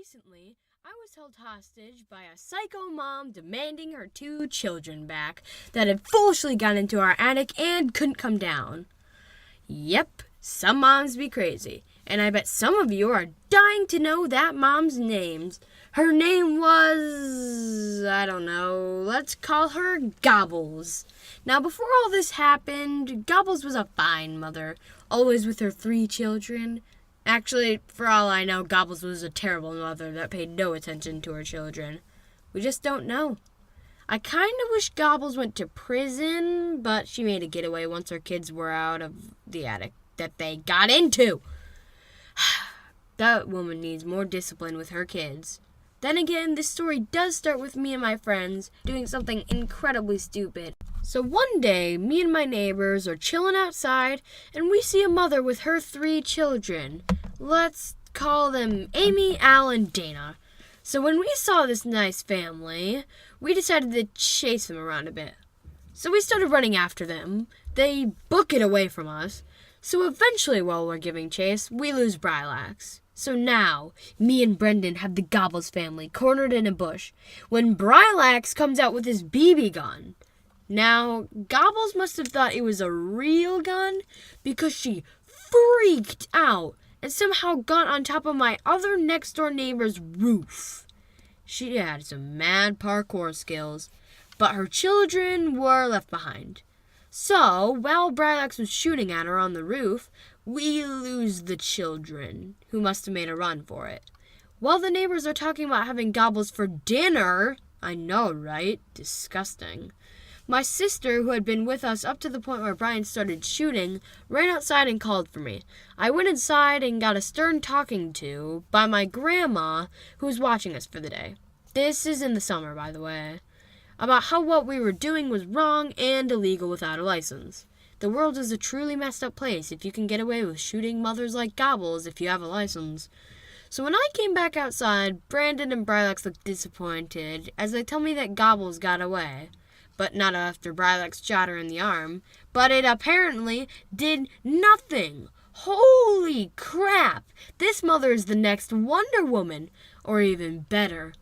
Recently, I was held hostage by a psycho mom demanding her 2 children back that had foolishly gone into our attic and couldn't come down. Yep, some moms be crazy, and I bet some of you are dying to know that mom's names. Her name was, I don't know, let's call her Gobbles. Now, before all this happened, Gobbles was a fine mother, always with her 3 children. Actually, for all I know, Gobbles was a terrible mother that paid no attention to her children. We just don't know. I kind of wish Gobbles went to prison, but she made a getaway once her kids were out of the attic that they got into. That woman needs more discipline with her kids. Then again, this story does start with me and my friends doing something incredibly stupid. So one day, me and my neighbors are chilling outside, and we see a mother with her 3 children. Let's call them Amy, Al, and Dana. So when we saw this nice family, we decided to chase them around a bit. So we started running after them. They book it away from us. So eventually, while we're giving chase, we lose Brilax. So now, me and Brendan have the Gobbles family cornered in a bush when Brilax comes out with his BB gun. Now, Gobbles must have thought it was a real gun because she freaked out and somehow got on top of my other next-door neighbor's roof. She had some mad parkour skills, but her children were left behind. So, while Brilax was shooting at her on the roof, we lose the children, who must have made a run for it. While the neighbors are talking about having Gobbles for dinner, I know, right? Disgusting. My sister, who had been with us up to the point where Brian started shooting, ran outside and called for me. I went inside and got a stern talking to by my grandma, who was watching us for the day. This is in the summer, by the way. About how what we were doing was wrong and illegal without a license. The world is a truly messed up place if you can get away with shooting mothers like Gobbles if you have a license. So when I came back outside, Brandon and Brilax looked disappointed as they tell me that Gobbles got away. But not after Brilax shot her in the arm. But it apparently did nothing. Holy crap! This mother is the next Wonder Woman. Or even better,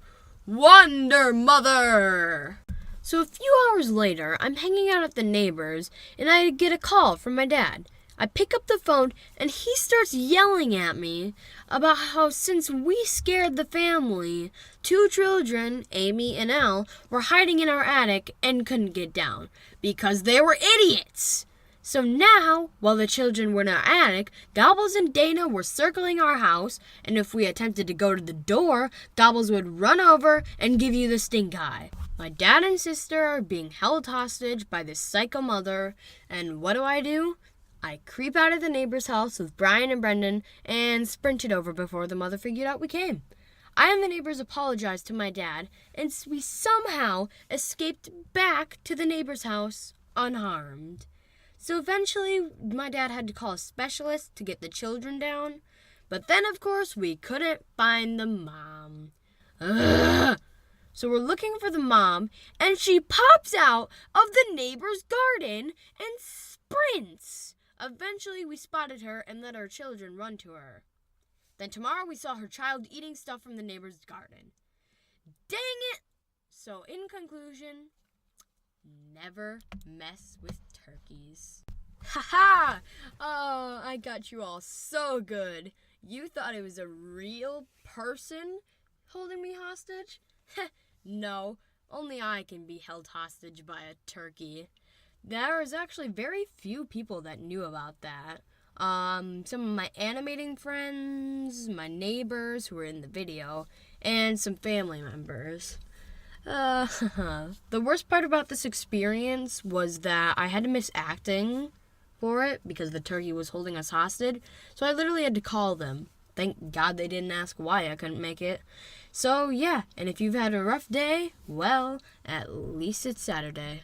Wonder Mother! So a few hours later, I'm hanging out at the neighbors, and I get a call from my dad. I pick up the phone, and he starts yelling at me about how since we scared the family, 2 children, Amy and Al, were hiding in our attic and couldn't get down because they were idiots. So now, while the children were in our attic, Gobbles and Dana were circling our house, and if we attempted to go to the door, Gobbles would run over and give you the stink eye. My dad and sister are being held hostage by this psycho mother, and what do? I creep out of the neighbor's house with Brian and Brendan and sprinted over before the mother figured out we came. I and the neighbors apologized to my dad, and we somehow escaped back to the neighbor's house unharmed. So eventually, my dad had to call a specialist to get the children down, but then, of course, we couldn't find the mom. Ugh. So we're looking for the mom, and she pops out of the neighbor's garden and sprints. Eventually, we spotted her and let our children run to her. Then tomorrow, we saw her child eating stuff from the neighbor's garden. Dang it! So in conclusion, never mess with turkeys. Ha-ha! Oh, I got you all so good. You thought it was a real person holding me hostage? No, only I can be held hostage by a turkey. There was actually very few people that knew about that. Some of my animating friends, my neighbors who were in the video, and some family members. The worst part about this experience was that I had to miss acting for it because the turkey was holding us hostage, so I literally had to call them. Thank God they didn't ask why I couldn't make it. So, yeah, and if you've had a rough day, well, at least it's Saturday.